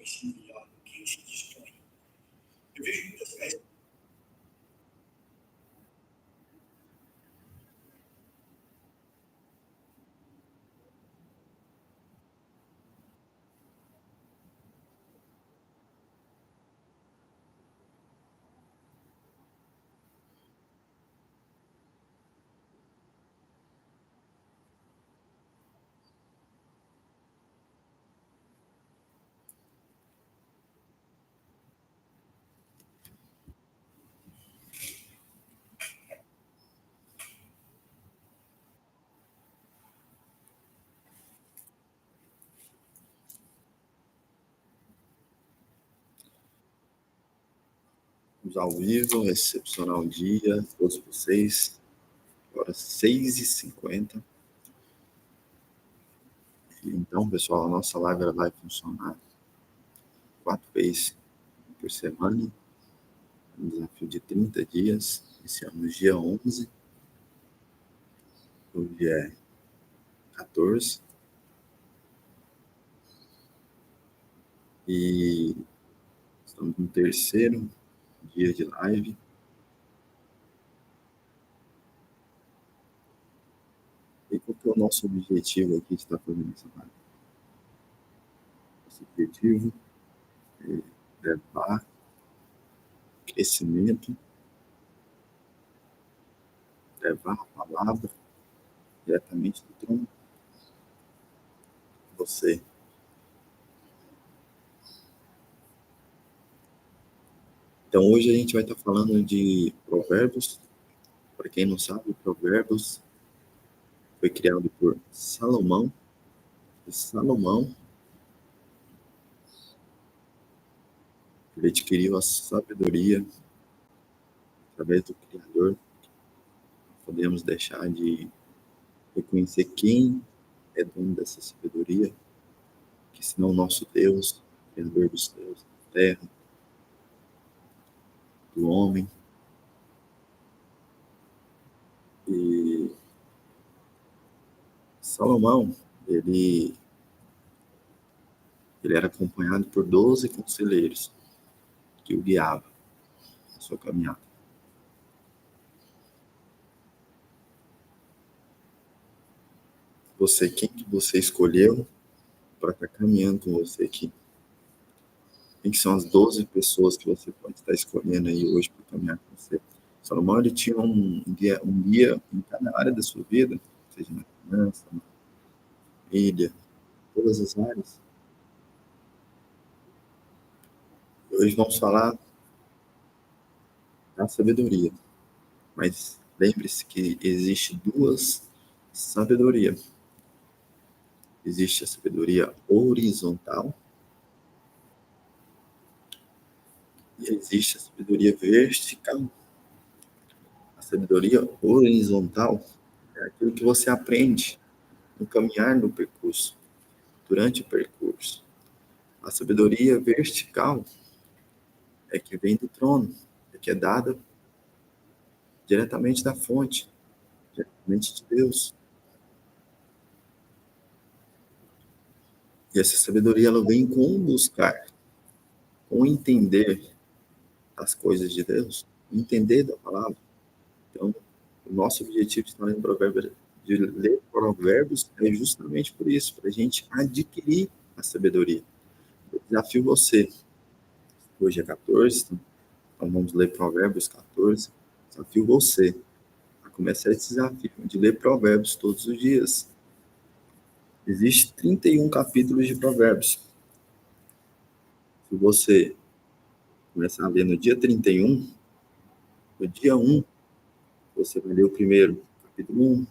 conhecendo melhor do que os que dispõem. Eu vejo muitas vezes. Vamos ao vivo, excepcional dia, todos vocês, agora 6h50. Então, pessoal, a nossa live ela vai funcionar 4 vezes por semana, um desafio de 30 dias, iniciamos dia 11, hoje é 14, e estamos no terceiro dia de live. E qual que é o nosso objetivo aqui de estar fazendo essa live? Nosso objetivo é levar crescimento, levar a palavra diretamente do trono. Você. Então, hoje a gente vai estar falando de Provérbios. Para quem não sabe, Provérbios foi criado por Salomão. E Salomão, ele adquiriu a sabedoria através do Criador. Podemos deixar de reconhecer quem é dono dessa sabedoria, que senão o nosso Deus, Criador dos céus, da terra, do homem. E Salomão, ele era acompanhado por 12 conselheiros que o guiavam na sua caminhada. Você, quem que você escolheu para estar caminhando com você aqui? Quem que são as 12 pessoas que você pode estar escolhendo aí hoje para caminhar com você? Salomão, ele tinha um guia em cada área da sua vida, seja na finança, na família, todas as áreas. Hoje vamos falar da sabedoria, mas lembre-se que existe duas sabedorias. Existe a sabedoria horizontal e existe a sabedoria vertical. A sabedoria horizontal é aquilo que você aprende no caminhar no percurso, durante o percurso. A sabedoria vertical é que vem do trono, é que é dada diretamente da fonte, diretamente de Deus. E essa sabedoria ela vem com buscar, com entender as coisas de Deus, entender da palavra. Então, o nosso objetivo de ler Provérbios é justamente por isso, para a gente adquirir a sabedoria. Eu desafio você. Hoje é 14, então vamos ler Provérbios 14. Desafio você a começar esse desafio de ler Provérbios todos os dias. Existem 31 capítulos de Provérbios. Se você começar a ler no dia 31, no dia 1, você vai ler o primeiro, capítulo 1.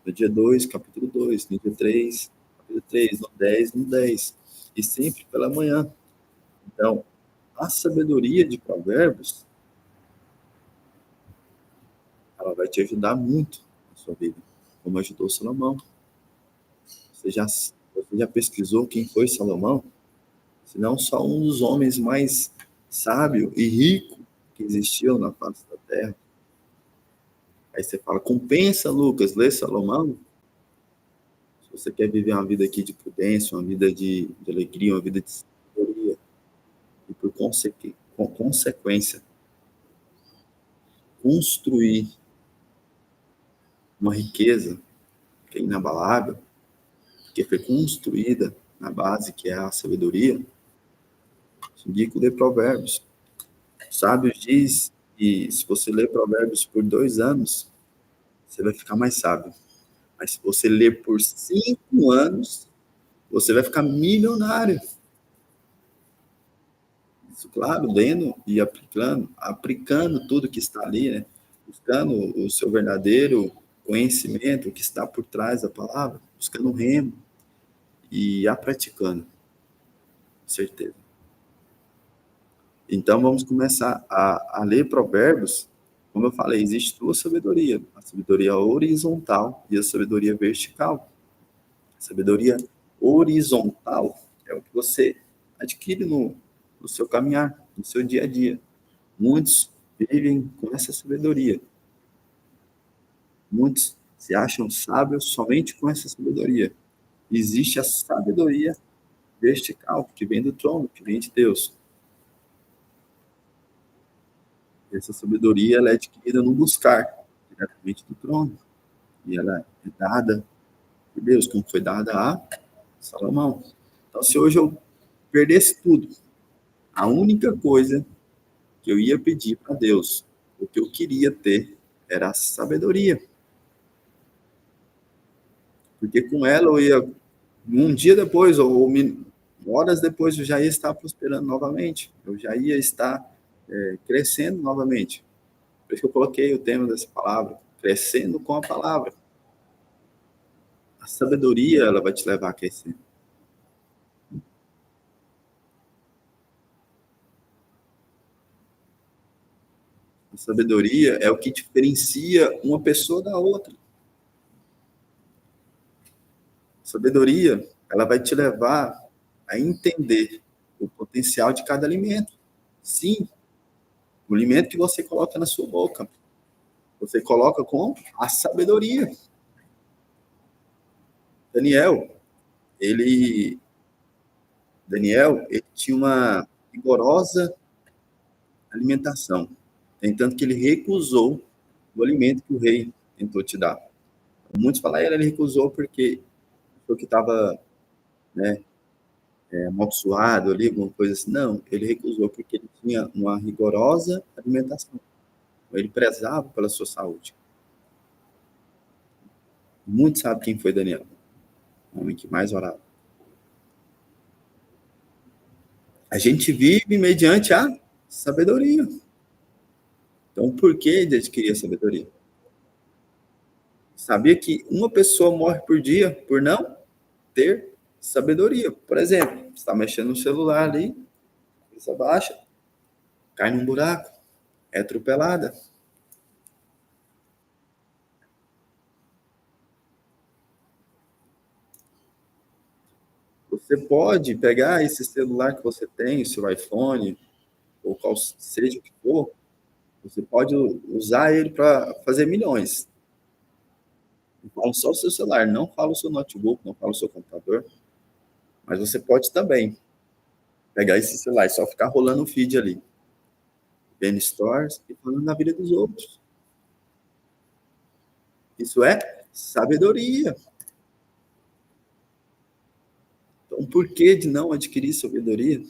No dia 2, capítulo 2. No dia 3, capítulo 3. No 10, no 10. E sempre pela manhã. Então, a sabedoria de Provérbios, ela vai te ajudar muito na sua vida, como ajudou Salomão. Você já pesquisou quem foi Salomão? Se não, só um dos homens mais sábio e rico que existiu na face da terra. Aí você fala, compensa, Lucas, ler Salomão? Se você quer viver uma vida aqui de prudência, uma vida de alegria, uma vida de sabedoria, consequência. Construir uma riqueza que é inabalável, que foi construída na base que é a sabedoria. Te indico ler Provérbios. O sábio diz que se você ler Provérbios por 2 anos, você vai ficar mais sábio. Mas se você ler por 5 anos, você vai ficar milionário. Isso, claro, lendo e aplicando tudo que está ali, né? Buscando o seu verdadeiro conhecimento, o que está por trás da palavra, buscando o remo e a praticando, com certeza. Então, vamos começar a ler Provérbios. Como eu falei, existe duas sabedorias: a sabedoria horizontal e a sabedoria vertical. A sabedoria horizontal é o que você adquire no seu caminhar, no seu dia a dia. Muitos vivem com essa sabedoria. Muitos se acham sábios somente com essa sabedoria. Existe a sabedoria vertical, que vem do trono, que vem de Deus. Essa sabedoria ela é adquirida no buscar, diretamente do trono. E ela é dada por Deus, como foi dada a Salomão. Então, se hoje eu perdesse tudo, a única coisa que eu ia pedir para Deus, o que eu queria ter, era a sabedoria. Porque com ela eu ia, um dia depois, ou horas depois, eu já ia estar prosperando novamente. Eu já ia estar crescendo novamente. Por isso que eu coloquei o tema dessa palavra, crescendo com a palavra. A sabedoria, ela vai te levar a crescer. A sabedoria é o que diferencia uma pessoa da outra. A sabedoria, ela vai te levar a entender o potencial de cada alimento. Sim, o alimento que você coloca na sua boca, você coloca com a sabedoria. Daniel, ele, ele tinha uma rigorosa alimentação, entanto que ele recusou o alimento que o rei tentou te dar. Muitos falaram que ele recusou porque foi que estava, né, amaldiçoado ali, alguma coisa assim. Não, ele recusou porque ele tinha uma rigorosa alimentação. Ele prezava pela sua saúde. Muitos sabem quem foi Daniel, o homem que mais orava. A gente vive mediante a sabedoria. Então, por que de adquirir a sabedoria? Sabia que uma pessoa morre por dia por não ter sabedoria? Por exemplo, você está mexendo no celular ali, cabeça baixa, cai num buraco, é atropelada. Você pode pegar esse celular que você tem, o seu iPhone, ou qual seja o que for, você pode usar ele para fazer milhões. Eu falo só o seu celular, não falo o seu notebook, não falo o seu computador. Mas você pode também pegar esse celular e só ficar rolando o feed ali, vendo stories e falando na vida dos outros. Isso é sabedoria. Então, por que de não adquirir sabedoria?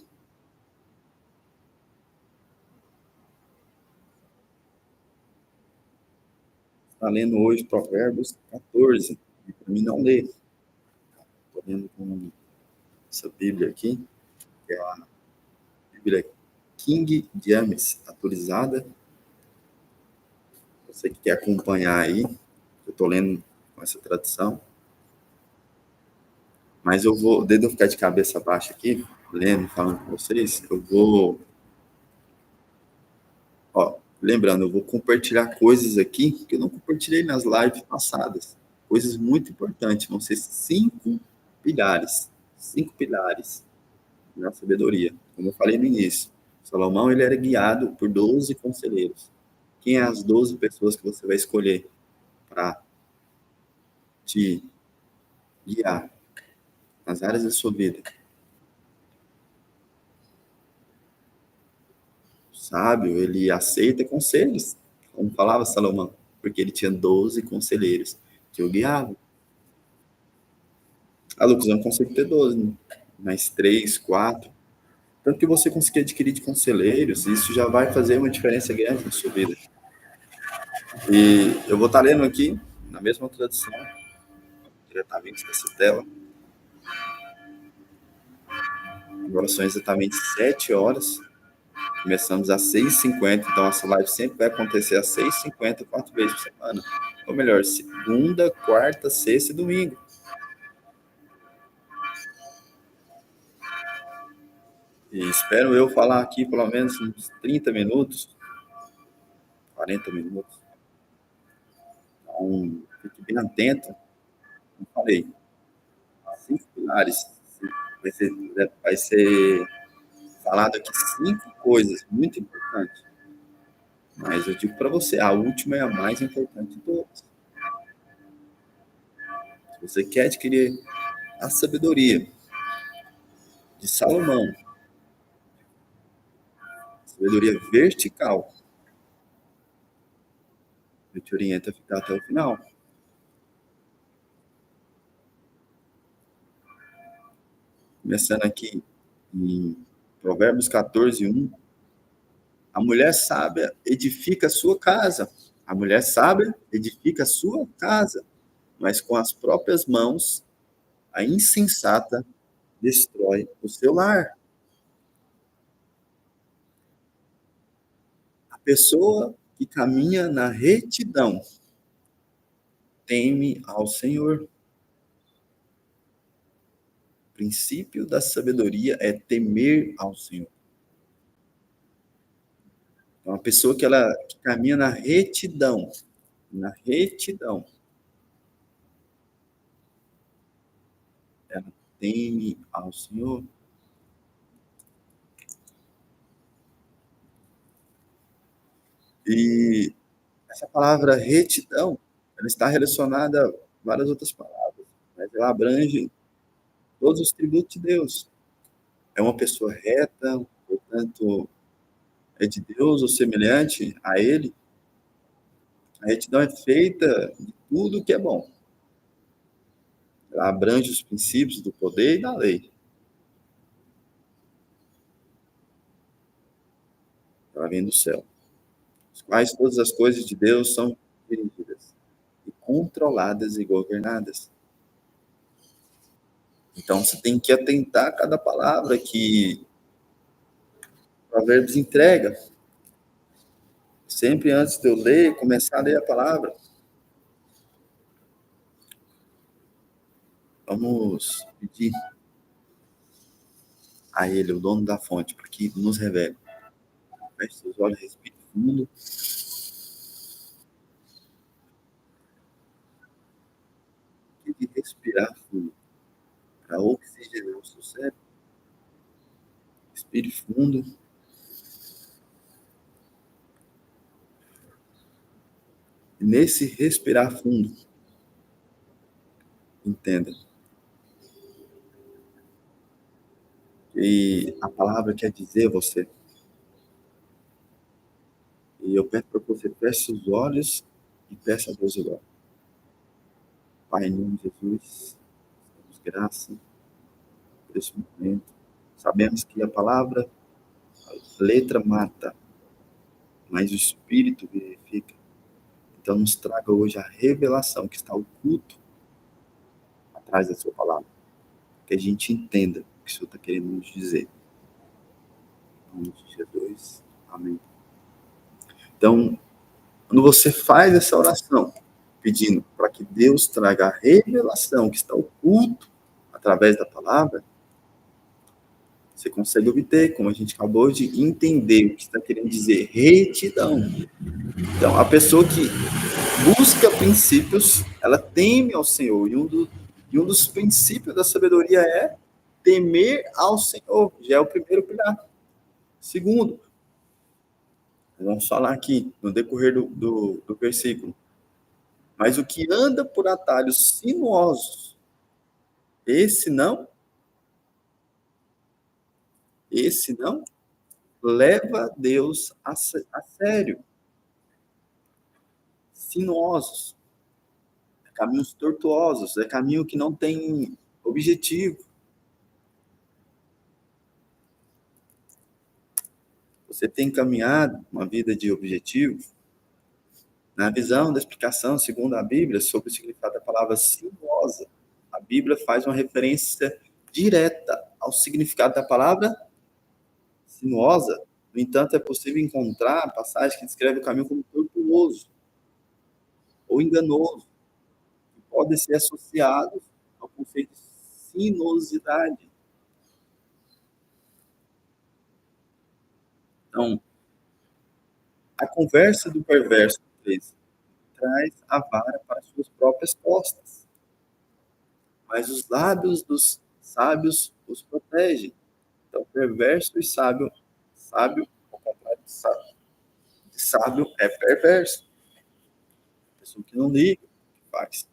Está lendo hoje Provérbios 14, e para mim não ler. Estou lendo com essa Bíblia aqui, que é a Bíblia King James, atualizada. Você que quer acompanhar aí, eu estou lendo com essa tradução. Mas eu vou, desde eu ficar de cabeça baixa aqui, lendo, falando com vocês, eu vou. Ó, lembrando, eu vou compartilhar coisas aqui que eu não compartilhei nas lives passadas. Coisas muito importantes. Vão ser 5 pilares. 5 pilares na sabedoria. Como eu falei no início, Salomão ele era guiado por 12 conselheiros. Quem é as 12 pessoas que você vai escolher para te guiar nas áreas da sua vida? sábio, ele aceita conselhos, como falava Salomão, porque ele tinha 12 conselheiros que o guiavam. Ah, Lucas, eu não consigo ter 12, né? Mas 3, 4. Tanto que você conseguir adquirir de conselheiros, isso já vai fazer uma diferença grande na sua vida. E eu vou estar lendo aqui, na mesma tradução, diretamente dessa tela. Agora são exatamente 7 horas. Começamos às 6h50, então essa live sempre vai acontecer às 6h50, 4 vezes por semana. Ou melhor, segunda, quarta, sexta e domingo. E espero eu falar aqui pelo menos uns 30 minutos, 40 minutos. Então, fique bem atento. Como falei, 5 pilares. Vai ser falado aqui 5 coisas muito importantes. Mas eu digo para você, a última é a mais importante de todas. Se você quer adquirir a sabedoria de Salomão, sabedoria vertical, eu te oriento a ficar até o final. Começando aqui em Provérbios 14:1. A mulher sábia edifica a sua casa. A mulher sábia edifica a sua casa, mas com as próprias mãos a insensata destrói o seu lar. A pessoa que caminha na retidão teme ao Senhor. O princípio da sabedoria é temer ao Senhor. Então, a pessoa que caminha na retidão, ela teme ao Senhor. E essa palavra retidão, ela está relacionada a várias outras palavras, mas ela abrange todos os tributos de Deus. É uma pessoa reta, portanto, é de Deus ou semelhante a Ele. A retidão é feita de tudo que é bom. Ela abrange os princípios do poder e da lei. Ela vem do céu. Os quais todas as coisas de Deus são dirigidas e controladas e governadas. Então, você tem que atentar a cada palavra que Provérbios entrega. Sempre antes de eu ler, começar a ler a palavra. Vamos pedir a Ele, o dono da fonte, para que nos revele. Feche seus olhos, respire fundo. E respirar fundo para oxigenar o seu cérebro. Respire fundo. E nesse respirar fundo, entenda. E a palavra quer dizer a você. E eu peço para que você feche os olhos e peça a Deus agora. Pai, em nome de Jesus, damos graça por esse momento. Sabemos que a palavra, a letra mata, mas o Espírito vivifica. Então nos traga hoje a revelação que está oculto atrás da sua palavra. Que a gente entenda o que o Senhor está querendo nos dizer. Em nome de Jesus. Amém. Então, quando você faz essa oração, pedindo para que Deus traga a revelação que está oculto através da palavra, você consegue obter, como a gente acabou de entender o que está querendo dizer, retidão. Então, a pessoa que busca princípios, ela teme ao Senhor. E um dos princípios da sabedoria é temer ao Senhor. Já é o primeiro pilar. Segundo, vamos falar aqui no decorrer do versículo. Mas o que anda por atalhos sinuosos, esse não leva Deus a sério. Sinuosos, caminhos tortuosos, é caminho que não tem objetivo. Você tem caminhado uma vida de objetivo? Na visão da explicação, segundo a Bíblia, sobre o significado da palavra sinuosa, a Bíblia faz uma referência direta ao significado da palavra sinuosa. No entanto, é possível encontrar passagem que descreve o caminho como tortuoso ou enganoso, que podem ser associados ao conceito de sinuosidade. Então, a conversa do perverso traz a vara para suas próprias costas, mas os lábios dos sábios os protegem. Então, perverso e sábio, ao contrário de sábio é perverso. A pessoa que não liga, que faz.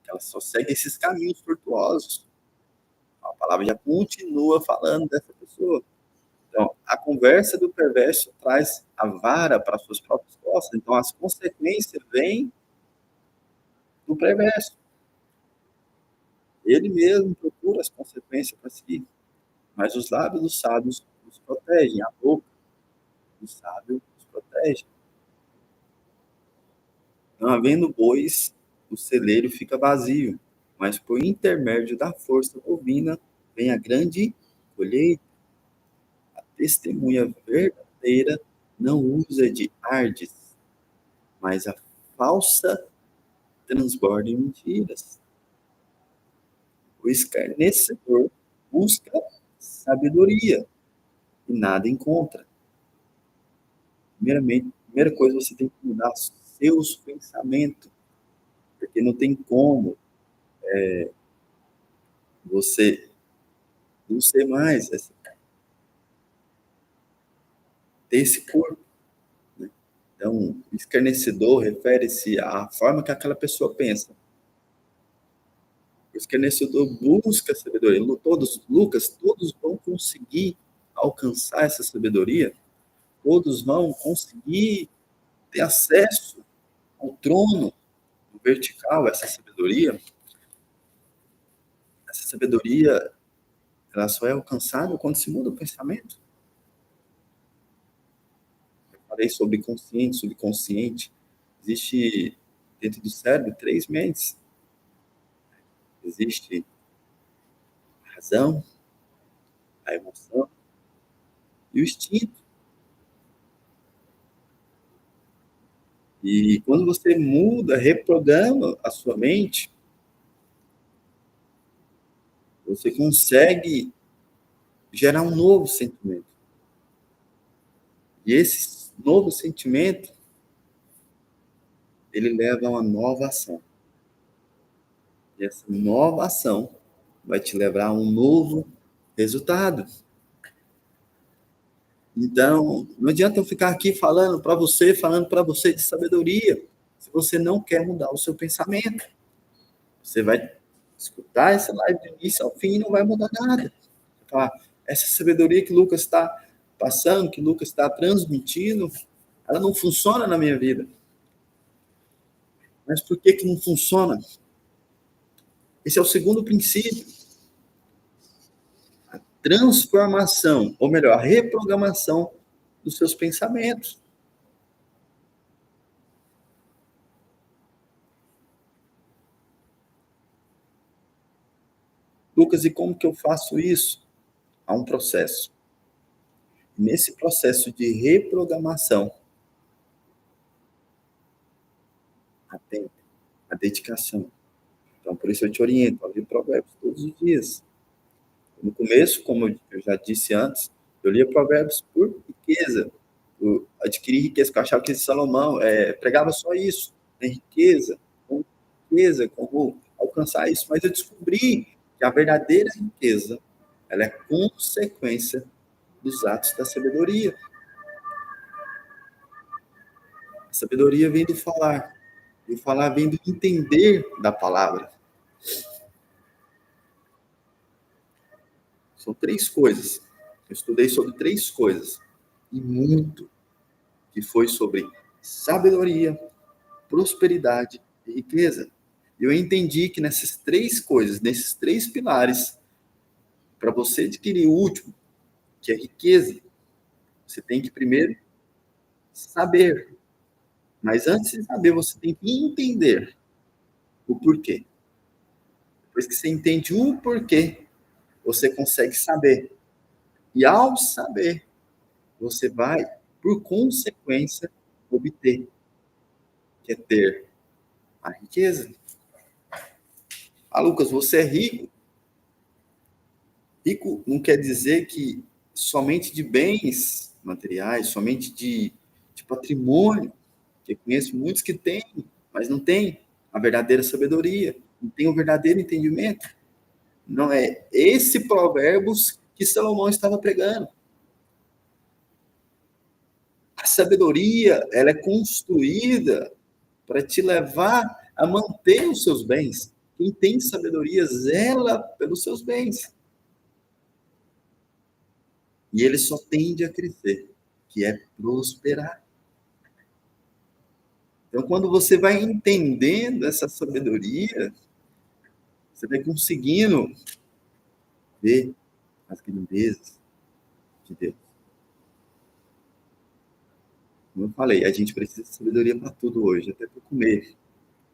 Ela só segue esses caminhos tortuosos. A palavra já continua falando dessa pessoa. Então, a conversa do perverso traz a vara para suas próprias costas. Então, as consequências vêm do perverso. Ele mesmo procura as consequências para si. Mas os lábios dos sábios os protegem. A boca do sábio os protege. Não havendo bois, o celeiro fica vazio. Mas por intermédio da força bovina vem a grande colheita. A testemunha verdadeira não usa de ardes, mas a falsa transborda em mentiras. O escarnecedor busca sabedoria e nada encontra. Primeira coisa, você tem que mudar seus pensamentos, porque não tem como você não ser mais ter esse corpo. Né? Então, escarnecedor refere-se à forma que aquela pessoa pensa. O escarnecedor busca sabedoria. Lucas, todos vão conseguir alcançar essa sabedoria, todos vão conseguir ter acesso ao trono vertical, essa sabedoria. Essa sabedoria, ela só é alcançável quando se muda o pensamento. Eu falei sobre consciente, subconsciente. Existe dentro do cérebro 3 mentes. Existe a razão, a emoção e o instinto. E quando você muda, reprograma a sua mente, você consegue gerar um novo sentimento. E esse novo sentimento, ele leva a uma nova ação. E essa nova ação vai te levar a um novo resultado. Então, não adianta eu ficar aqui falando para você de sabedoria, se você não quer mudar o seu pensamento. Você vai escutar essa live do início ao fim e não vai mudar nada. Tá? Essa sabedoria que Lucas está passando, que Lucas está transmitindo, ela não funciona na minha vida. Mas por que não funciona? Esse é o segundo princípio. A transformação, ou melhor, a reprogramação dos seus pensamentos. Lucas, e como que eu faço isso? Há um processo. Nesse processo de reprogramação, há tempo, a dedicação. Então, por isso eu te oriento a ler Provérbios todos os dias. No começo, como eu já disse antes, eu lia Provérbios por riqueza. Eu adquiri riqueza, que eu achava que Salomão pregava só isso, né? Riqueza, como alcançar isso. Mas eu descobri que a verdadeira riqueza, ela é consequência dos atos da sabedoria. A sabedoria vem do falar, e o falar vem do entender da palavra. São 3 coisas. Eu estudei sobre 3 coisas, e muito, que foi sobre sabedoria, prosperidade e riqueza. E eu entendi que nessas 3 coisas, nesses 3 pilares, para você adquirir o último, que é riqueza, você tem que primeiro saber. Mas antes de saber, você tem que entender o porquê. Depois que você entende o porquê, você consegue saber. E ao saber, você vai, por consequência, obter, que é ter a riqueza. Ah, Lucas, você é rico? Rico não quer dizer que somente de bens materiais, somente de patrimônio, que eu conheço muitos que têm, mas não têm a verdadeira sabedoria, não têm o verdadeiro entendimento. Não é esse provérbios que Salomão estava pregando. A sabedoria, ela é construída para te levar a manter os seus bens. Quem tem sabedoria zela pelos seus bens. E ele só tende a crescer, que é prosperar. Então, quando você vai entendendo essa sabedoria, você vai conseguindo ver as grandezas de Deus. Como eu falei, a gente precisa de sabedoria para tudo hoje, até para comer.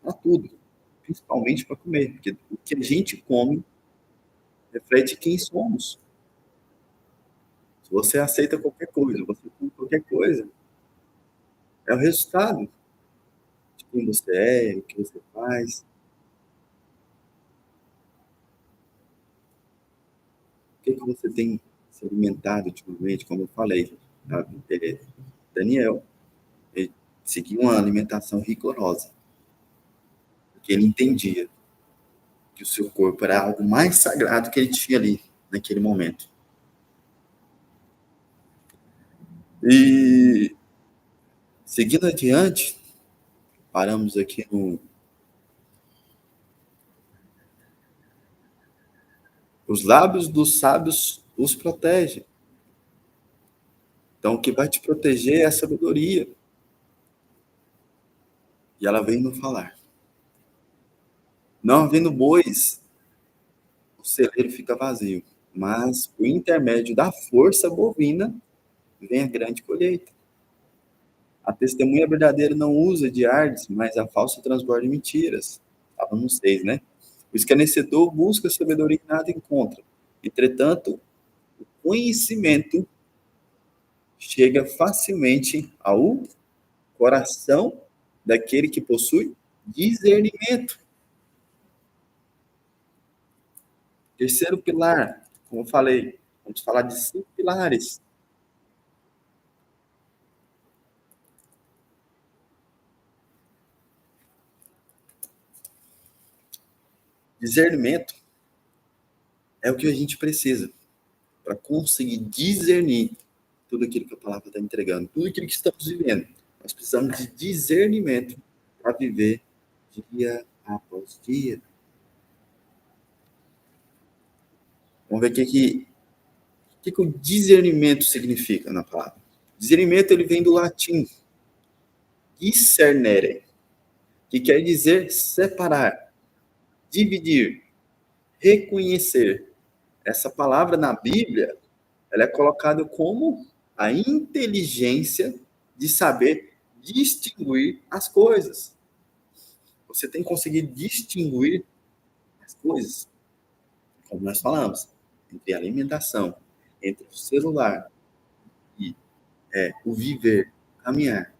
Para tudo. Principalmente para comer. Porque o que a gente come reflete quem somos. Se você aceita qualquer coisa, você come qualquer coisa, é o resultado de quem você é, o que você faz. O que você tem se alimentado ultimamente, como eu falei. Daniel, ele seguia uma alimentação rigorosa, porque ele entendia que o seu corpo era algo mais sagrado que ele tinha ali, naquele momento. E, seguindo adiante, paramos aqui no... Os lábios dos sábios os protegem. Então, o que vai te proteger é a sabedoria. E ela vem nos falar. Não havendo bois, o celeiro fica vazio. Mas, por intermédio da força bovina, vem a grande colheita. A testemunha verdadeira não usa de ardes, mas a falsa transborda mentiras. Estava no 6, né? O escarnecedor busca sabedoria e nada encontra. Entretanto, o conhecimento chega facilmente ao coração daquele que possui discernimento. Terceiro pilar, como eu falei, vamos falar de 5 pilares. Discernimento é o que a gente precisa para conseguir discernir tudo aquilo que a palavra está entregando, tudo aquilo que estamos vivendo. Nós precisamos de discernimento para viver dia após dia. Vamos ver o que o discernimento significa na palavra. Discernimento ele vem do latim discernere, que quer dizer separar, dividir, reconhecer. Essa palavra na Bíblia, ela é colocada como a inteligência de saber distinguir as coisas. Você tem que conseguir distinguir as coisas, como nós falamos, entre a alimentação, entre o celular e o viver, caminhar.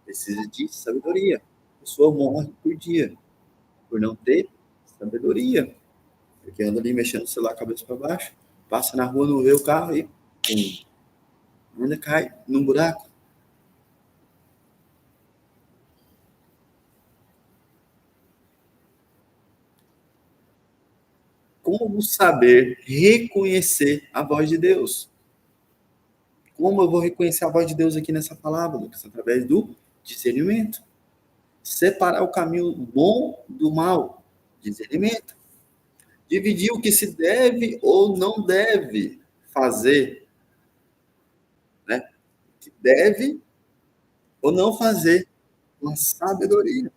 Precisa de sabedoria. A pessoa morre por dia por não ter sabedoria. Porque anda ali mexendo no celular, cabeça para baixo, passa na rua, não vê o carro e ainda cai num buraco. Como saber reconhecer a voz de Deus? Como eu vou reconhecer a voz de Deus aqui nessa palavra, Lucas? Através do discernimento. Separar o caminho bom do mal. Discernimento. Dividir o que se deve ou não deve fazer deve ou não fazer com sabedoria.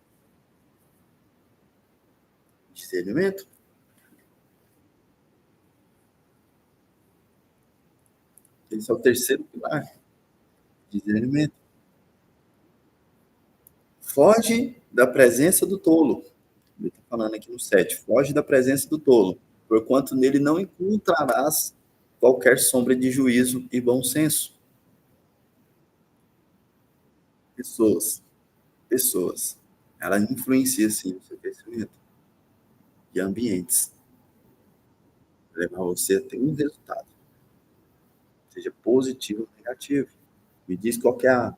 Discernimento. Esse é o terceiro pilar. Discernimento. Foge da presença do tolo. Ele está falando aqui no 7. Foge da presença do tolo, porquanto nele não encontrarás qualquer sombra de juízo e bom senso. Pessoas. Ela influencia, sim, o seu crescimento. E ambientes. Levar você a ter um resultado. Seja positivo ou negativo. Me diz qual que é as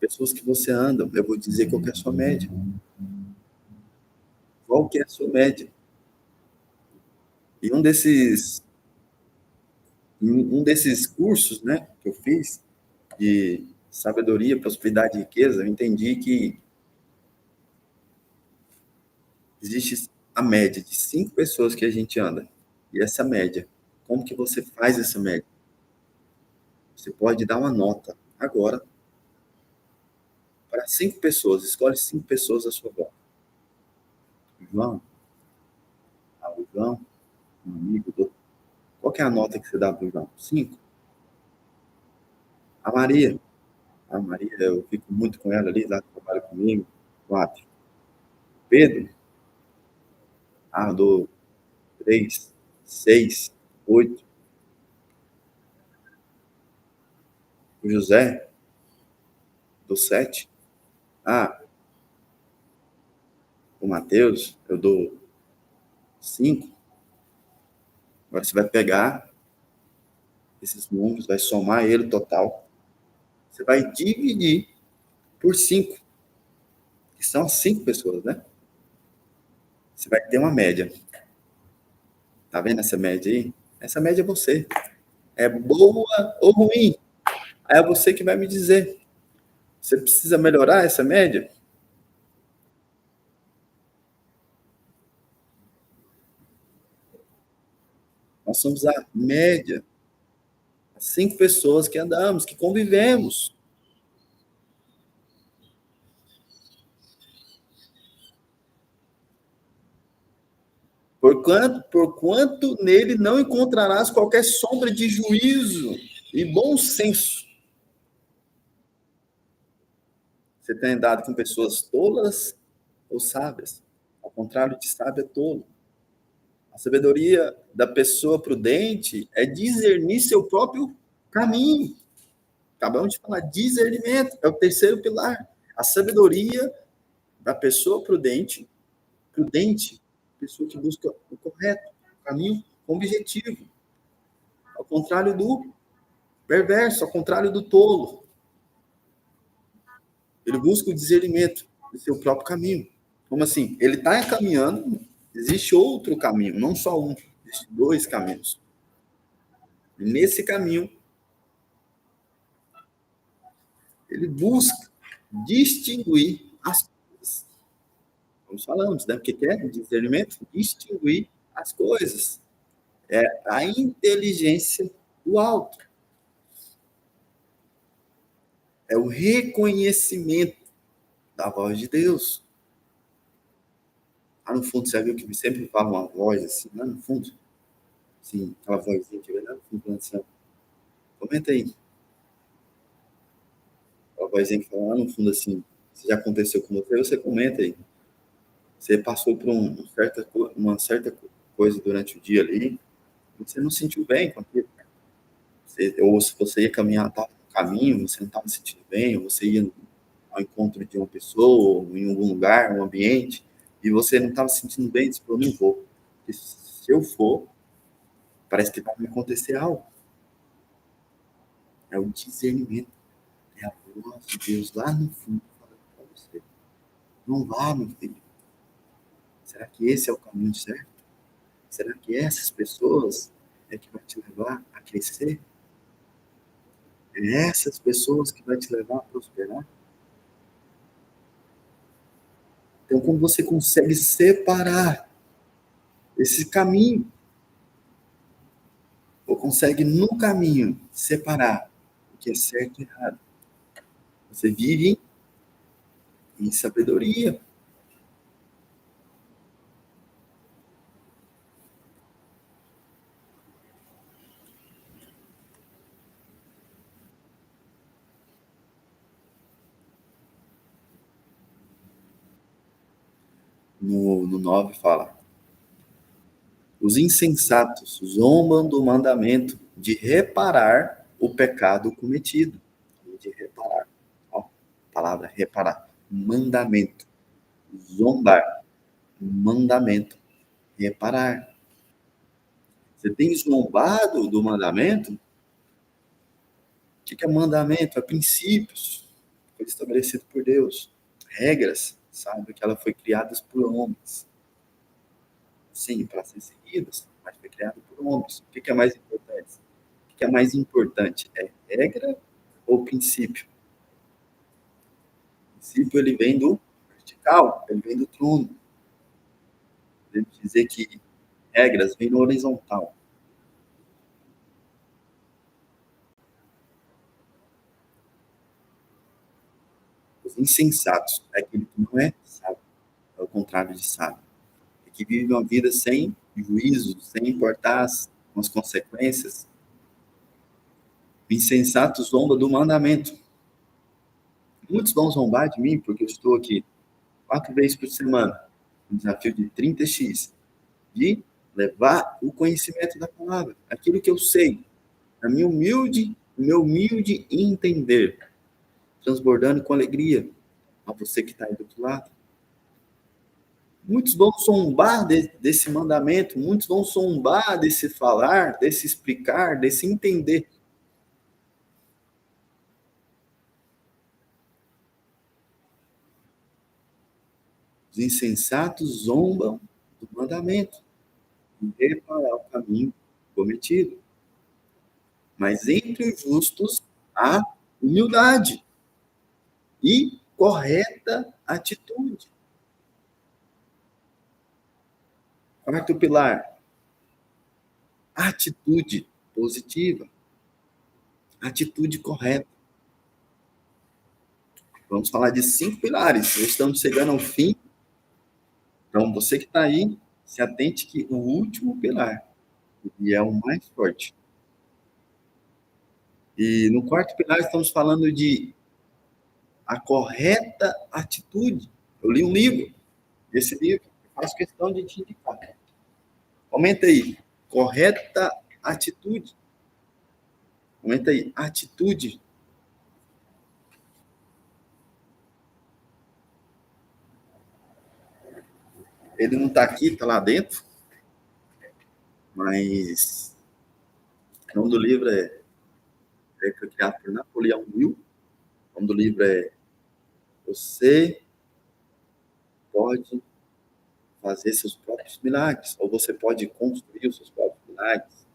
pessoas que você anda. Eu vou dizer qual que é a sua média. Qual que é a sua média? E um desses cursos, né, que eu fiz de sabedoria, prosperidade e riqueza, eu entendi que existe a média de 5 pessoas que a gente anda. E essa média, como que você faz essa média? Você pode dar uma nota agora para 5 pessoas. Escolhe 5 pessoas à sua volta. O João, o João, um amigo do... Qual que é a nota que você dá para o João? 5. A Maria, eu fico muito com ela ali, ela trabalha comigo. 4. Pedro, eu dou 3, 6, 8. O José, dou 7. O Matheus, eu dou 5. Agora você vai pegar esses números, vai somar ele total. Você vai dividir por 5, que são 5 pessoas, né? Você vai ter uma média. Tá vendo essa média aí? Essa média é você. É boa ou ruim? Aí é você que vai me dizer. Você precisa melhorar essa média? Nós somos a média. As 5 pessoas que andamos, que convivemos. Porquanto nele não encontrarás qualquer sombra de juízo e bom senso. Você tem andado com pessoas tolas ou sábias? Ao contrário de sábio é tolo. A sabedoria da pessoa prudente é discernir seu próprio caminho. Acabamos de falar, discernimento é o terceiro pilar. A sabedoria da pessoa prudente, pessoa que busca o correto, o caminho objetivo. Ao contrário do perverso, ao contrário do tolo. Ele busca o discernimento do seu próprio caminho. Como assim? Ele está caminhando, existe outro caminho, não só um, existem 2 caminhos. E nesse caminho, ele busca distinguir as coisas. Como falamos, né? O que é discernimento? Distinguir as coisas. É a inteligência do alto. É o reconhecimento da voz de Deus. Lá no fundo, você viu que sempre fala uma voz assim, lá no fundo? Sim, aquela vozinha que vai lá no fundo, falando assim, comenta aí. Aquela vozinha que fala lá no fundo assim, se já aconteceu com você comenta aí. Você passou por uma certa coisa durante o dia ali, você não sentiu bem com aquilo. Ou se você ia caminhar no caminho, você não estava se sentindo bem, ou você ia ao encontro de uma pessoa, ou em algum lugar, um ambiente, e você não estava se sentindo bem, disse, eu não vou. Porque se eu for, parece que vai me acontecer algo. É o discernimento. É a voz de Deus lá no fundo falando para você. Não vá, meu filho. Será que esse é o caminho certo? Será que essas pessoas é que vai te levar a crescer? É essas pessoas que vai te levar a prosperar? Então, como você consegue separar esse caminho, ou consegue no caminho separar o que é certo e errado, Você vive em sabedoria. No 9 fala: os insensatos zombam do mandamento de reparar o pecado cometido. De reparar. Ó, palavra reparar. Mandamento. Zombar. Mandamento. Reparar. Você tem zombado do mandamento? O que é mandamento? É princípios. Foi estabelecido por Deus. Regras, sabe? Que ela foi criadas por homens. Sim, para ser seguidas, mas foi criado por homens. O que é mais importante? O que é mais importante? É regra ou princípio? O princípio, ele vem do vertical, ele vem do trono. Podemos dizer que regras vêm no horizontal. Os insensatos é aquele que não é sábio, é o contrário de sábio. É que vive uma vida sem juízo, sem importar as consequências. O insensato zomba do mandamento. Muitos vão zombar de mim porque eu estou aqui 4 vezes por semana, um desafio de 30x, de levar o conhecimento da palavra, aquilo que eu sei, meu humilde entender, transbordando com alegria a você que está aí do outro lado. Muitos vão zombar desse mandamento, muitos vão zombar desse falar, desse explicar, desse entender. Os insensatos zombam do mandamento, de reparar o caminho cometido. Mas entre os justos há humildade e correta atitude. Quarto pilar, atitude positiva, atitude correta. Vamos falar de 5 pilares. Estamos chegando ao fim. Então, você que está aí, se atente que o último pilar, e é o mais forte. E no quarto pilar estamos falando de a correta atitude. Eu li um livro, esse livro, eu faço questão de te indicar. Comenta aí, correta atitude. Comenta aí, atitude. Ele não está aqui, está lá dentro, mas o nome do livro foi criado por Napoleão Hill. O nome do livro é Você Pode Fazer Seus Próprios Milagres, ou você pode construir os seus próprios milagres.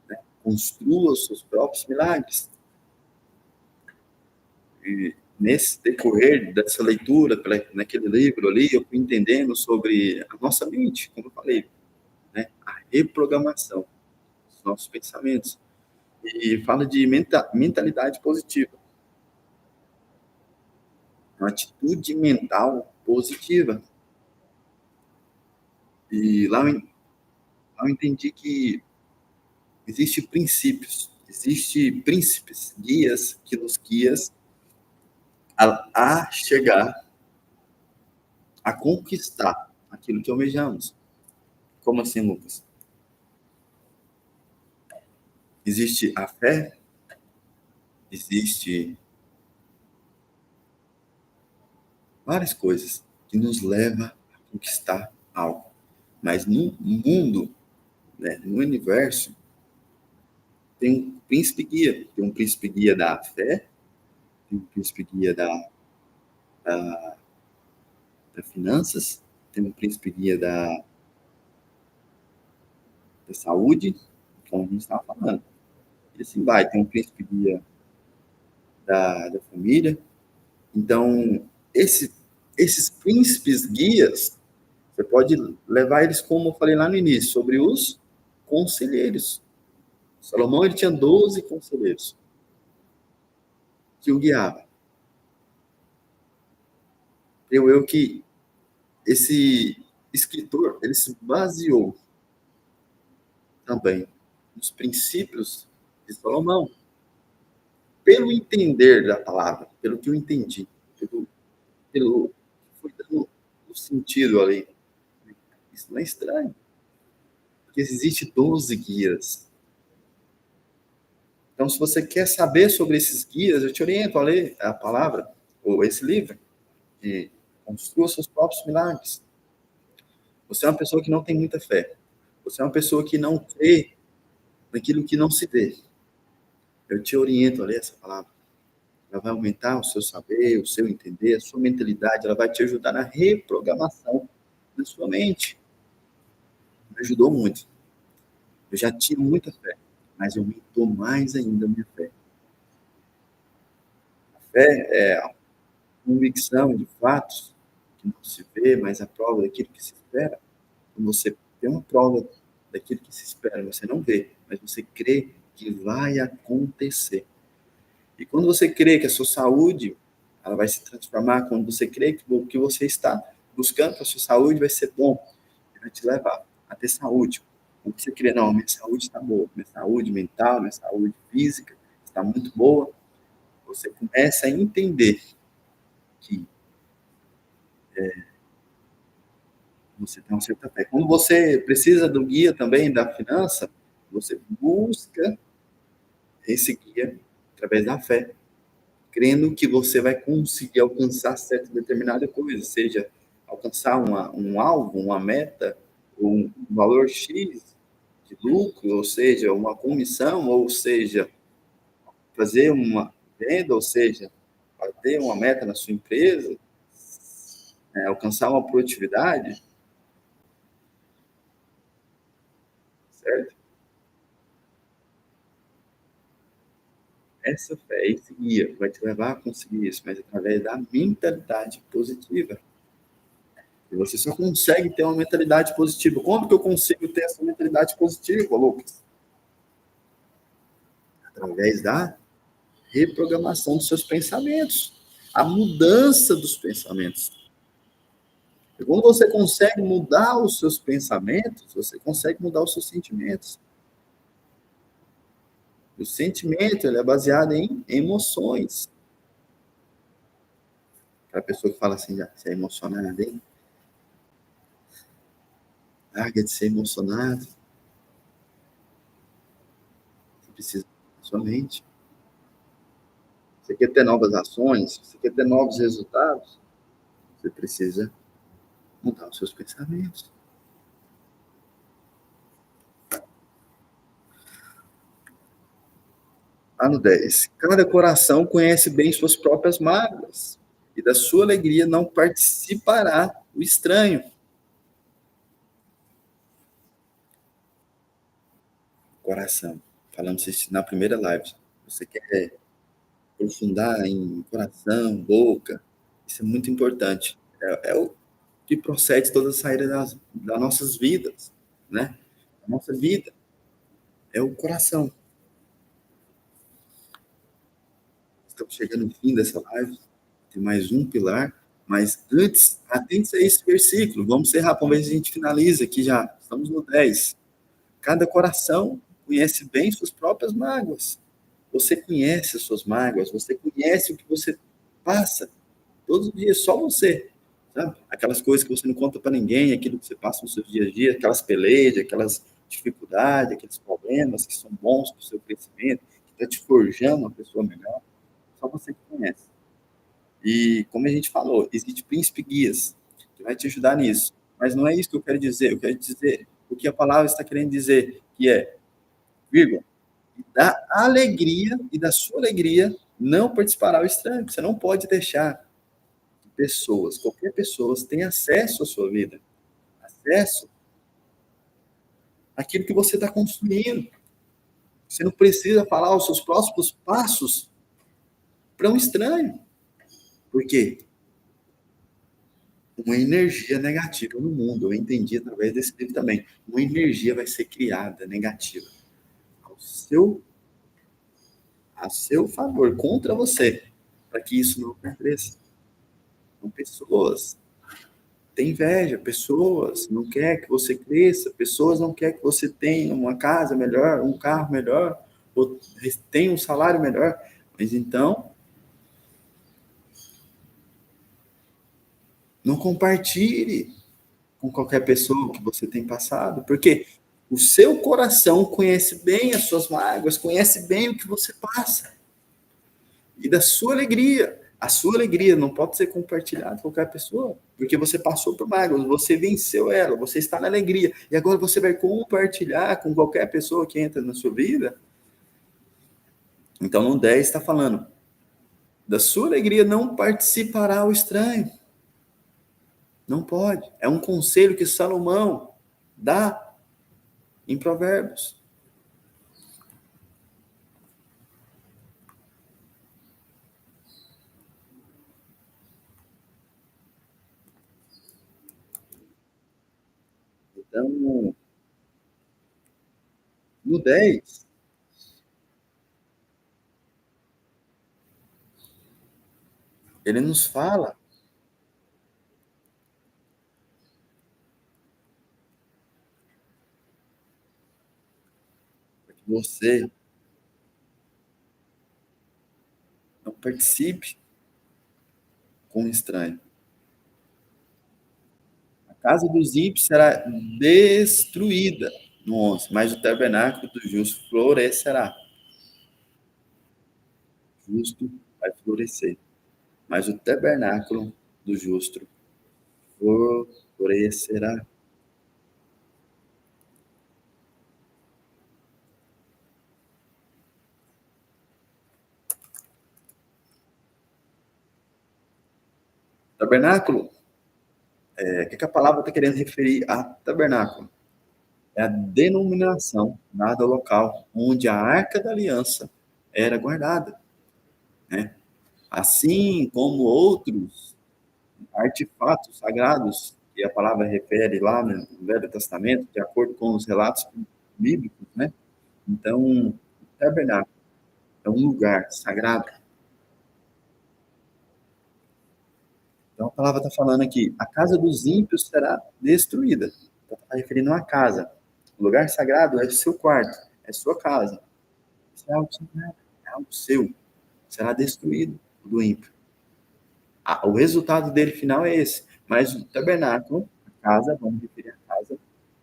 Né? Construa os seus próprios milagres. E nesse decorrer dessa leitura, naquele livro ali, eu fui entendendo sobre a nossa mente, como eu falei, né? A reprogramação dos nossos pensamentos. E fala de mentalidade positiva. Uma atitude mental positiva. E lá eu entendi que existem princípios, existem príncipes, guias que nos guiam a chegar, a conquistar aquilo que almejamos. Como assim, Lucas? Existe a fé, existe várias coisas que nos levam a conquistar algo. Mas no mundo, né, no universo, tem um príncipe guia. Tem um príncipe guia da fé, tem um príncipe guia da finanças, tem um príncipe guia da saúde, como a gente estava falando. E assim vai, tem um príncipe guia da família. Então, esses príncipes guias, você pode levar eles, como eu falei lá no início, sobre os conselheiros. Salomão, ele tinha 12 conselheiros que o guiavam. eu que esse escritor, ele se baseou também nos princípios de Salomão, pelo entender da palavra, pelo que eu entendi, pelo que foi dando o sentido ali. Isso não é estranho, porque existe 12 guias. Então, se você quer saber sobre esses guias, eu te oriento a ler a palavra, ou esse livro, de Construa Seus Próprios Milagres. Você é uma pessoa que não tem muita fé. Você é uma pessoa que não crê naquilo que não se vê. Eu te oriento a ler essa palavra. Ela vai aumentar o seu saber, o seu entender, a sua mentalidade. Ela vai te ajudar na reprogramação da sua mente. Me ajudou muito. Eu já tinha muita fé, mas aumentou mais ainda a minha fé. A fé é a convicção de fatos que não se vê, mas a prova daquilo que se espera. Quando você tem uma prova daquilo que se espera, você não vê, mas você crê que vai acontecer. E quando você crê que a sua saúde ela vai se transformar, quando você crê que o que você está buscando para a sua saúde vai ser bom, vai te levar a ter saúde. Quando você crê, não, minha saúde está boa, minha saúde mental, minha saúde física está muito boa, você começa a entender que você tem uma certa fé. Quando você precisa do guia também da finança, você busca esse guia através da fé, crendo que você vai conseguir alcançar certa determinada coisa, seja alcançar um alvo, uma meta, um valor X de lucro, ou seja, uma comissão, ou seja, fazer uma venda, ou seja, bater uma meta na sua empresa, alcançar uma produtividade, certo? Essa fé, esse guia vai te levar a conseguir isso, mas através da mentalidade positiva. E você só consegue ter uma mentalidade positiva. Como que eu consigo ter essa mentalidade positiva, Lucas? Através da reprogramação dos seus pensamentos, a mudança dos pensamentos. E quando você consegue mudar os seus pensamentos, você consegue mudar os seus sentimentos. O sentimento ele é baseado em emoções. Aquela pessoa que fala assim, você é emocionado, hein? Larga de ser emocionado. Você precisa da sua mente. Você quer ter novas ações? Você quer ter novos resultados? Você precisa mudar os seus pensamentos. Ano 10. Cada coração conhece bem suas próprias mágoas, e da sua alegria não participará o estranho. Coração. Falamos isso na primeira live. Você quer aprofundar em coração, boca, isso é muito importante. É o que procede toda a saída das nossas vidas, né? A nossa vida é o coração. Estamos chegando no fim dessa live, tem mais um pilar, mas antes, atente a esse versículo, vamos ser rápido, vamos ver se a gente finaliza aqui já, estamos no 10. Cada coração conhece bem suas próprias mágoas. Você conhece as suas mágoas, você conhece o que você passa todos os dias, só você. Sabe? Aquelas coisas que você não conta para ninguém, aquilo que você passa no seu dia a dia, aquelas pelejas, aquelas dificuldades, aqueles problemas que são bons para o seu crescimento, que está te forjando uma pessoa melhor, só você que conhece. E, como a gente falou, existe príncipe guias que vai te ajudar nisso. Mas não é isso que eu quero dizer. Eu quero dizer o que a palavra está querendo dizer, que é, vírgula, da alegria e da sua alegria não participará o estranho. Você não pode deixar que pessoas, qualquer pessoa, tenha acesso à sua vida, acesso àquilo que você está construindo. Você não precisa falar os seus próximos passos para um estranho. Por quê? Uma energia negativa no mundo. Eu entendi através desse livro também. Uma energia vai ser criada negativa ao a seu favor, contra você, para que isso não aconteça. Então, pessoas têm inveja, pessoas não querem que você cresça, pessoas não querem que você tenha uma casa melhor, um carro melhor, ou tenha um salário melhor. Mas então, não compartilhe com qualquer pessoa que você tem passado, porque o seu coração conhece bem as suas mágoas, conhece bem o que você passa. E da sua alegria. A sua alegria não pode ser compartilhada com qualquer pessoa, porque você passou por mágoas, você venceu ela, você está na alegria. E agora você vai compartilhar com qualquer pessoa que entra na sua vida. Então, no 10 está falando, da sua alegria não participará o estranho. Não pode. É um conselho que Salomão dá em Provérbios. Então, no 10, ele nos fala que você não participe com o estranho. A casa dos ímpios será destruída no 11, mas o tabernáculo do justo florescerá. O justo vai florescer, mas o tabernáculo do justo florescerá. Tabernáculo, o que a palavra está querendo referir a tabernáculo? É a denominação dada ao local onde a arca da aliança era guardada, né? Assim como outros artefatos sagrados que a palavra refere lá no Velho Testamento, de acordo com os relatos bíblicos, né? Então, o tabernáculo é um lugar sagrado. Então, a palavra está falando aqui, a casa dos ímpios será destruída. Está referindo a uma casa. O lugar sagrado é o seu quarto, é a sua casa. Isso é algo sagrado, é algo seu. Será destruído do ímpio. O resultado dele final é esse. Mas o tabernáculo, a casa, vamos referir à casa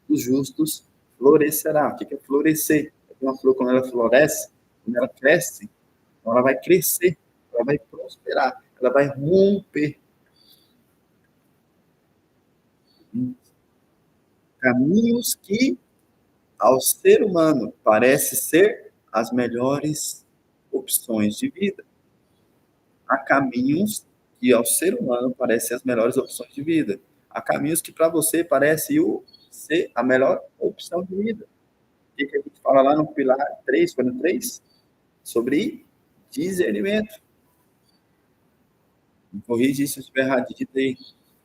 dos justos, florescerá. O que é florescer? É uma flor, quando ela floresce, quando ela cresce, então ela vai crescer, ela vai prosperar, ela vai romper caminhos que ao ser humano parece ser as melhores opções de vida. Há caminhos que ao ser humano parecem as melhores opções de vida. Há caminhos que para você parece ser a melhor opção de vida. O que a gente fala lá no pilar 3, foi no 3? Sobre discernimento. Me corrige se eu estiver errado, digitei.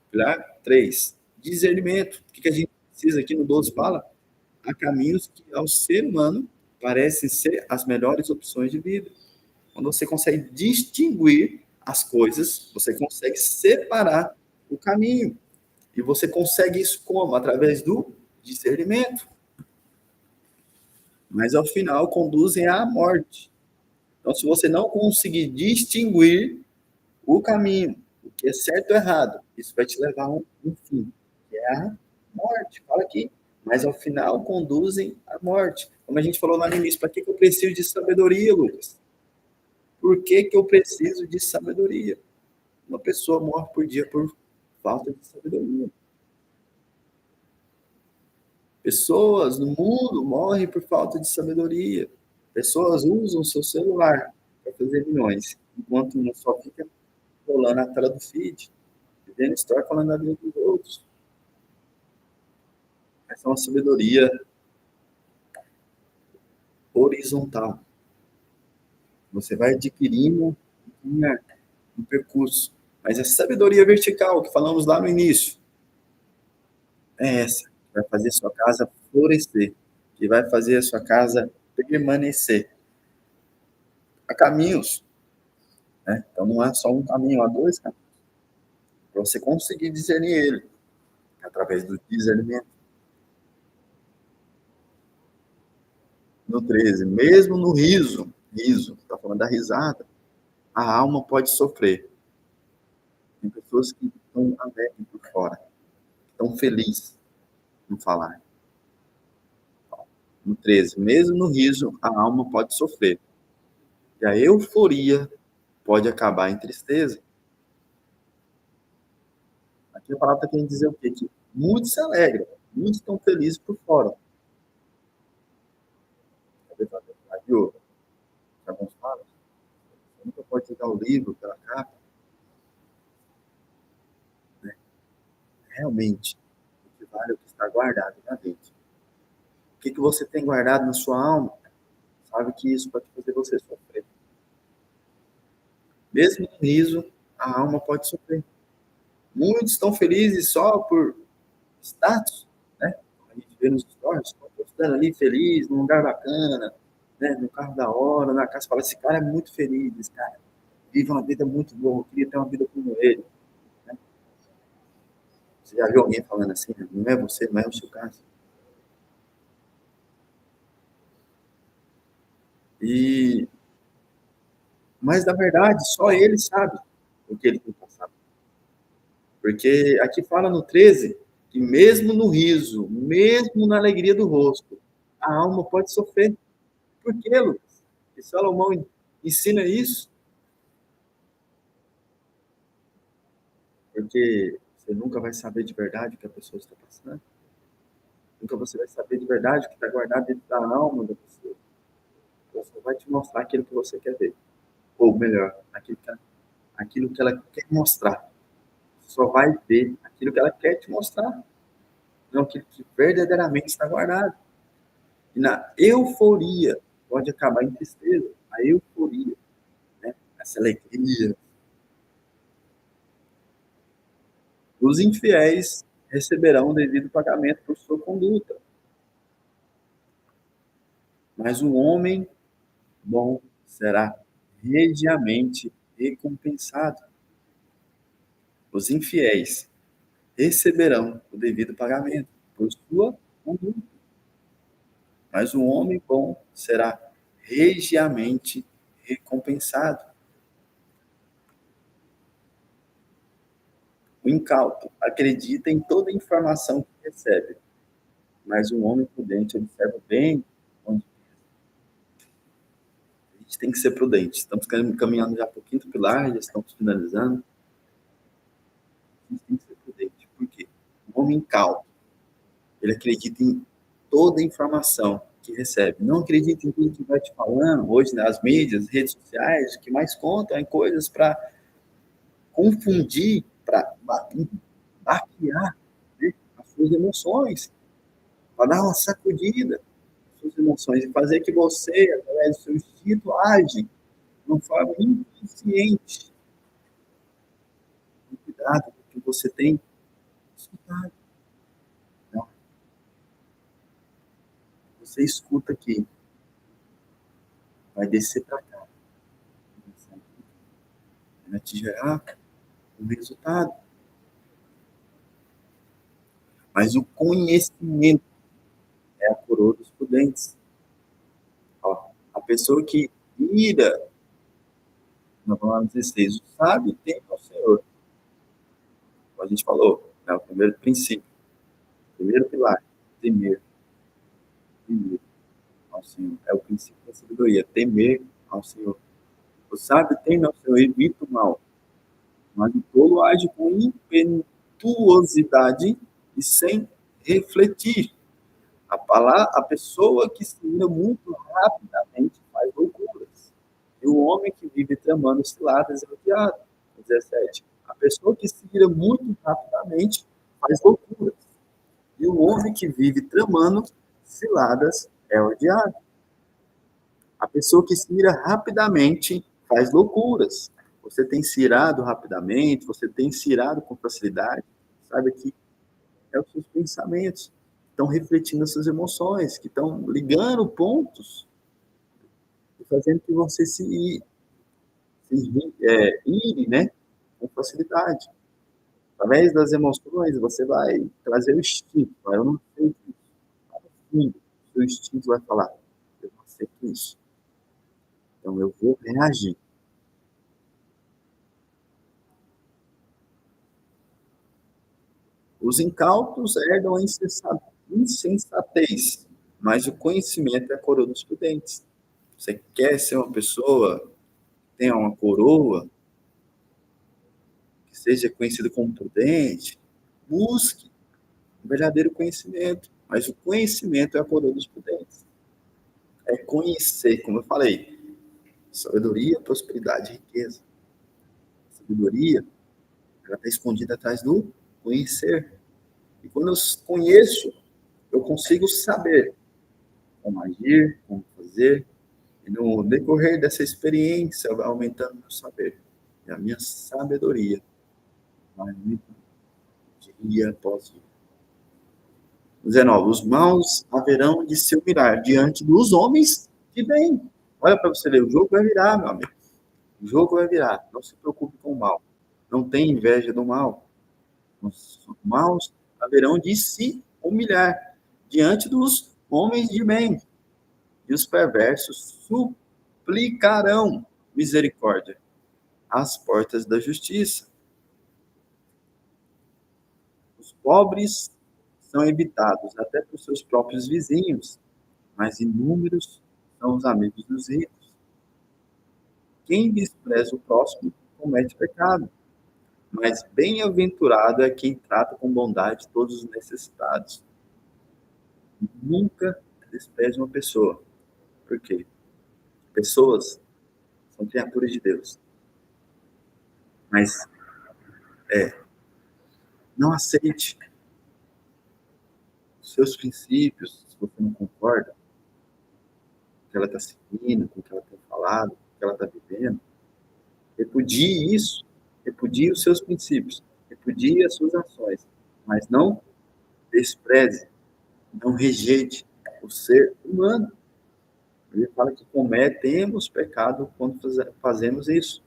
Pilar 3, discernimento. O que a gente precisa aqui no 12 fala? Há caminhos que ao ser humano parecem ser as melhores opções de vida. Quando você consegue distinguir as coisas, você consegue separar o caminho. E você consegue isso como? Através do discernimento. Mas ao final conduzem à morte. Então, se você não conseguir distinguir o caminho, o que é certo ou errado, isso vai te levar a um fim, que é a morte. Fala aqui. Mas ao final conduzem à morte. Como a gente falou lá no início, para que eu preciso de sabedoria, Lucas? Por que eu preciso de sabedoria? Uma pessoa morre por dia por falta de sabedoria. Pessoas no mundo morrem por falta de sabedoria. Pessoas usam seu celular para fazer milhões, enquanto um só fica rolando a tela do feed, vendo história falando da vida dos outros. Essa é uma sabedoria horizontal. Você vai adquirindo um percurso. Mas a sabedoria vertical, que falamos lá no início, é essa, que vai fazer a sua casa florescer, que vai fazer a sua casa permanecer. Há caminhos, né? Então não há só um caminho, há dois caminhos. para você conseguir discernir ele, através do discernimento. No 13, mesmo no riso, está falando da risada, a alma pode sofrer. Tem pessoas que estão alegres por fora, estão felizes no falar. No 13, mesmo no riso, a alma pode sofrer. E a euforia pode acabar em tristeza. Aqui a palavra está querendo dizer o quê? Que muitos se alegram, muitos estão felizes por fora. Viu? Alguns falam, você nunca pode jogar o livro pela capa. Né? Realmente, o que vale é o que está guardado na mente. O que você tem guardado na sua alma, sabe que isso pode fazer você sofrer. Mesmo no riso, a alma pode sofrer. Muitos estão felizes só por status, né? A gente vê nos stories, estão postando ali feliz, num lugar bacana, né? No carro da hora, na casa, fala, esse cara é muito feliz, esse cara vive uma vida muito boa, eu queria ter uma vida como ele. Né? Você já viu alguém falando assim, não é você, não é o seu caso? Mas, na verdade, só ele sabe o que ele tem passado. Porque aqui fala no 13 que mesmo no riso, mesmo na alegria do rosto, a alma pode sofrer. Por quê, Lucas? E Salomão ensina isso? Porque você nunca vai saber de verdade o que a pessoa está passando. Nunca você vai saber de verdade o que está guardado dentro da alma da pessoa. Ela só vai te mostrar aquilo que você quer ver. Ou melhor, aquilo que ela quer mostrar. Você só vai ver aquilo que ela quer te mostrar. Não aquilo que verdadeiramente está guardado. E na euforia pode acabar em tristeza. A euforia, né? Essa alegria. Os infiéis receberão o devido pagamento por sua conduta. Mas o homem bom será rediamente recompensado. Os infiéis receberão o devido pagamento por sua conduta. Mas o homem bom será regiamente recompensado. O incauto acredita em toda a informação que recebe, mas o homem prudente observa bem onde pensa. A gente tem que ser prudente. Estamos caminhando já para o quinto pilar, já estamos finalizando. A gente tem que ser prudente. Por quê? O homem incauto, ele acredita em toda a informação que recebe. Não acredita em tudo que vai te falando. Hoje, nas mídias, redes sociais, o que mais contam é coisas para confundir, para baquear, né, as suas emoções, para dar uma sacudida nas suas emoções e fazer que você, através do seu instinto, age de uma forma inconsciente. Cuidado com o que você tem escutado. Não. Você escuta aqui, vai descer para cá, vai te gerar um resultado. Mas o conhecimento é a coroa dos prudentes. Ó, a pessoa que ira, na palavra 16, o sábio teme ao Senhor. Como a gente falou, é o primeiro princípio, o primeiro pilar, temer ao Senhor. É o princípio da sabedoria, temer ao Senhor. O sábio teme ao Senhor, evita o mal. Mas o tolo age com impetuosidade e sem refletir. A pessoa que se ira muito rapidamente faz loucuras. E o homem que vive tramando ciladas é odiado. 17. A pessoa que se ira muito rapidamente faz loucuras. E o homem que vive tramando ciladas é odiado. A pessoa que se ira rapidamente faz loucuras. Você tem se irado rapidamente, você tem se irado com facilidade. Sabe que é os seus pensamentos estão refletindo as suas emoções, que estão ligando pontos e fazendo que você se ire, né, com facilidade. Através das emoções, você vai trazer o instinto. Eu não aceito isso. Lá no fundo, o seu instinto vai falar, eu não aceito isso. Então eu vou reagir. Os incautos herdam a insensatez, mas o conhecimento é a coroa dos prudentes. Você quer ser uma pessoa que tenha uma coroa, que seja conhecido como prudente, busque o verdadeiro conhecimento. Mas o conhecimento é a coroa dos prudentes. É conhecer, como eu falei, sabedoria, prosperidade e riqueza. A sabedoria, ela está escondida atrás do conhecer. E quando eu conheço, eu consigo saber como agir, como fazer. E no decorrer dessa experiência, vai aumentando o meu saber. E a minha sabedoria vai aumentando dia após dia. 19. Os maus haverão de se humilhar diante dos homens de bem. Olha para você ver, o jogo vai virar, meu amigo. O jogo vai virar. Não se preocupe com o mal. Não tenha inveja do mal. Os maus haverão de se humilhar diante dos homens de bem. E os perversos suplicarão misericórdia às portas da justiça. Os pobres são evitados até por seus próprios vizinhos, mas inúmeros são os amigos dos ricos. Quem despreza o próximo comete pecado, mas bem-aventurado é quem trata com bondade todos os necessitados. Nunca despreze uma pessoa. Por quê? Pessoas são criaturas de Deus. Mas não aceite os seus princípios, se você não concorda com o que ela está seguindo, com o que ela tem falado, com o que ela está vivendo. Repudie isso. Repudie os seus princípios. Repudie as suas ações. Mas não despreze, não rejeite o ser humano. Ele fala que cometemos pecado quando fazemos isso.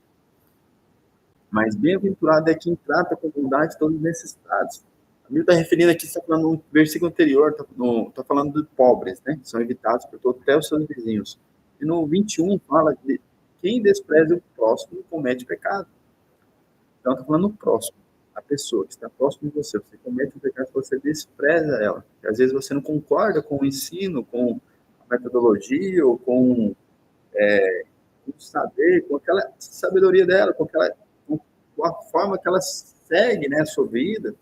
Mas bem-aventurado é quem trata com bondade todos os necessitados. A Bíblia está referindo aqui, está falando no versículo anterior, está falando de pobres, né? Que são evitados por todos, até os seus vizinhos. E no 21 fala de quem despreza o próximo comete pecado. Então está falando no próximo, a pessoa que está próximo de você. Você comete um pecado se você despreza ela. E às vezes você não concorda com o ensino, com a metodologia ou com o saber, com aquela sabedoria dela, com a forma que ela segue, né, a sua vida.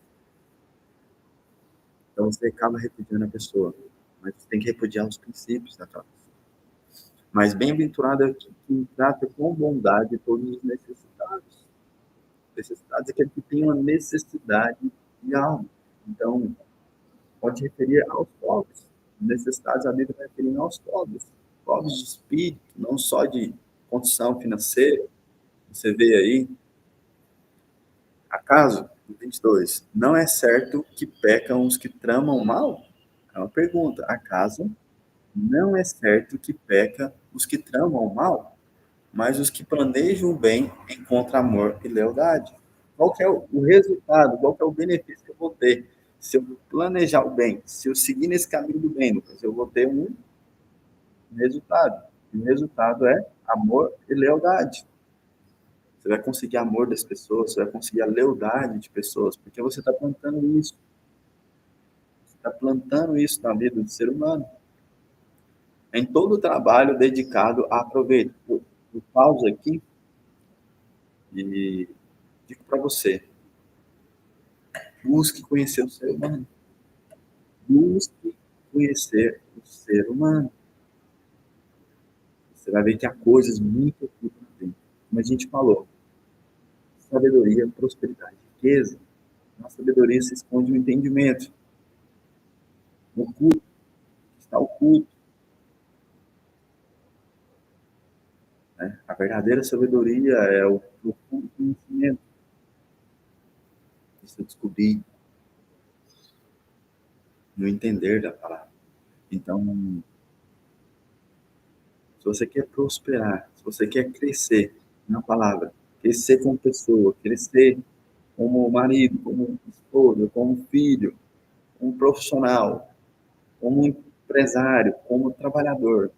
Então você acaba repudiando a pessoa, mas você tem que repudiar os princípios daquela pessoa. Mas bem-aventurado é quem trata com bondade todos os necessitados. Necessitados é aquele que tem uma necessidade de alma. Então, pode referir aos pobres. Necessitados, a Bíblia está referindo aos pobres. Pobres de espírito, não só de condição financeira. Você vê aí, acaso, 22, não é certo que pecam os que tramam mal? É uma pergunta. Acaso não é certo que peca os que tramam mal? Mas os que planejam o bem encontram amor e lealdade. Qual que é o resultado? Qual que é o benefício que eu vou ter? Se eu planejar o bem, se eu seguir nesse caminho do bem, Lucas, eu vou ter um resultado. E o resultado é amor e lealdade. Você vai conseguir amor das pessoas, você vai conseguir a lealdade de pessoas, porque você está plantando isso. Você está plantando isso na vida do ser humano. Em todo o trabalho dedicado a aproveitar. Eu pauso aqui e digo para você, busque conhecer o ser humano. Busque conhecer o ser humano. Você vai ver que há coisas muito ocultas dentro. Como a gente falou, sabedoria, prosperidade, riqueza. Na sabedoria se esconde o entendimento. No oculto está oculto. Né? A verdadeira sabedoria é o profundo conhecimento. Isso eu descobri no entender da palavra. Então, se você quer prosperar, se você quer crescer na palavra, crescer como pessoa, crescer como marido, como esposa, como filho, como profissional, como empresário, como trabalhador,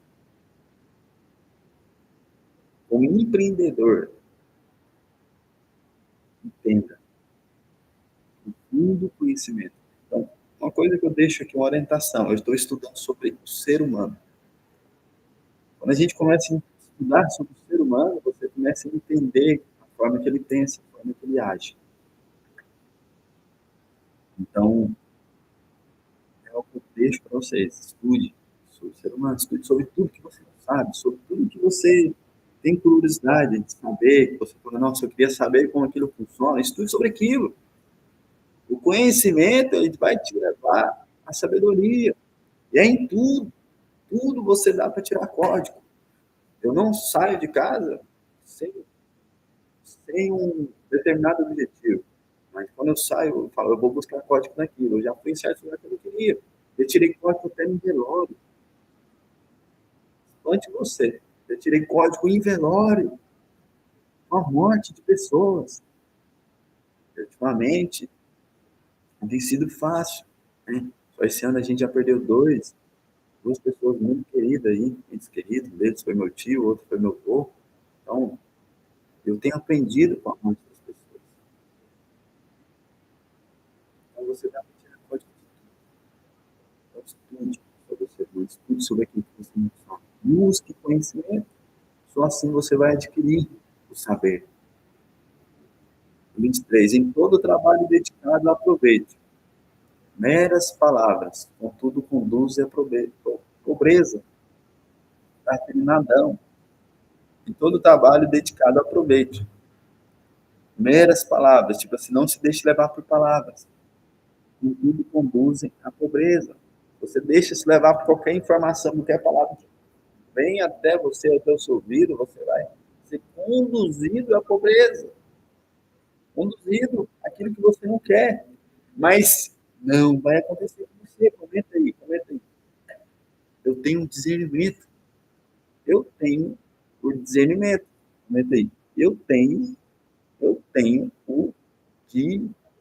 como empreendedor. Entenda. Mundo conhecimento. Então, uma coisa que eu deixo aqui, uma orientação, eu estou estudando sobre o ser humano. Quando a gente começa a estudar sobre o ser humano, você começa a entender a forma que ele pensa, a forma que ele age. Então, é o que eu deixo para vocês. Estude sobre o ser humano, estude sobre tudo que você não sabe, sobre tudo que você tem curiosidade de saber, que você fala, nossa, eu queria saber como aquilo funciona, estude sobre aquilo. O conhecimento, ele vai te levar à sabedoria. E é em tudo. Tudo você dá para tirar código. Eu não saio de casa sem, sem um determinado objetivo. Mas quando eu saio, eu falo, eu vou buscar código naquilo. Eu já fui em certo lugar que eu não queria. Eu tirei código até em velório. Antes de você. Eu tirei código em velório. Com a morte de pessoas. Ultimamente, não tem sido fácil. Né? Só esse ano a gente já perdeu duas pessoas muito queridas aí, entes queridos. Um deles foi meu tio, outro foi meu avô. Então, eu tenho aprendido com a morte das pessoas. Então, você dá para tirar código de tudo. Então, estude sobre você, estude sobre aquilo que você não sabe. Busque conhecimento. Só assim você vai adquirir o saber. 23. Em todo trabalho dedicado, aproveite. Meras palavras, contudo, conduzem à pobreza. Está terminadão. Em todo trabalho dedicado, aproveite. Meras palavras, tipo assim, não se deixe levar por palavras. Contudo, conduzem à pobreza. Você deixa se levar por qualquer informação, qualquer palavra que vem até você, até o seu ouvido, você vai ser conduzido à pobreza. Conduzido àquilo que você não quer. Mas não vai acontecer com você. Comenta aí, comenta aí. Eu tenho um discernimento. Eu tenho o discernimento. Comenta aí. Eu tenho o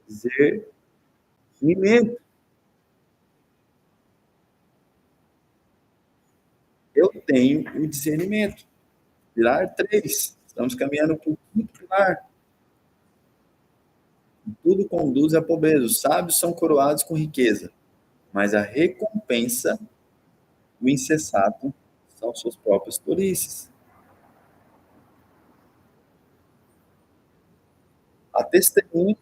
discernimento. Eu tenho o discernimento. Pilar 3. Estamos caminhando para o quinto pilar. Tudo conduz à pobreza. Os sábios são coroados com riqueza, mas a recompensa, o insensato, são suas próprias tolices. A testemunha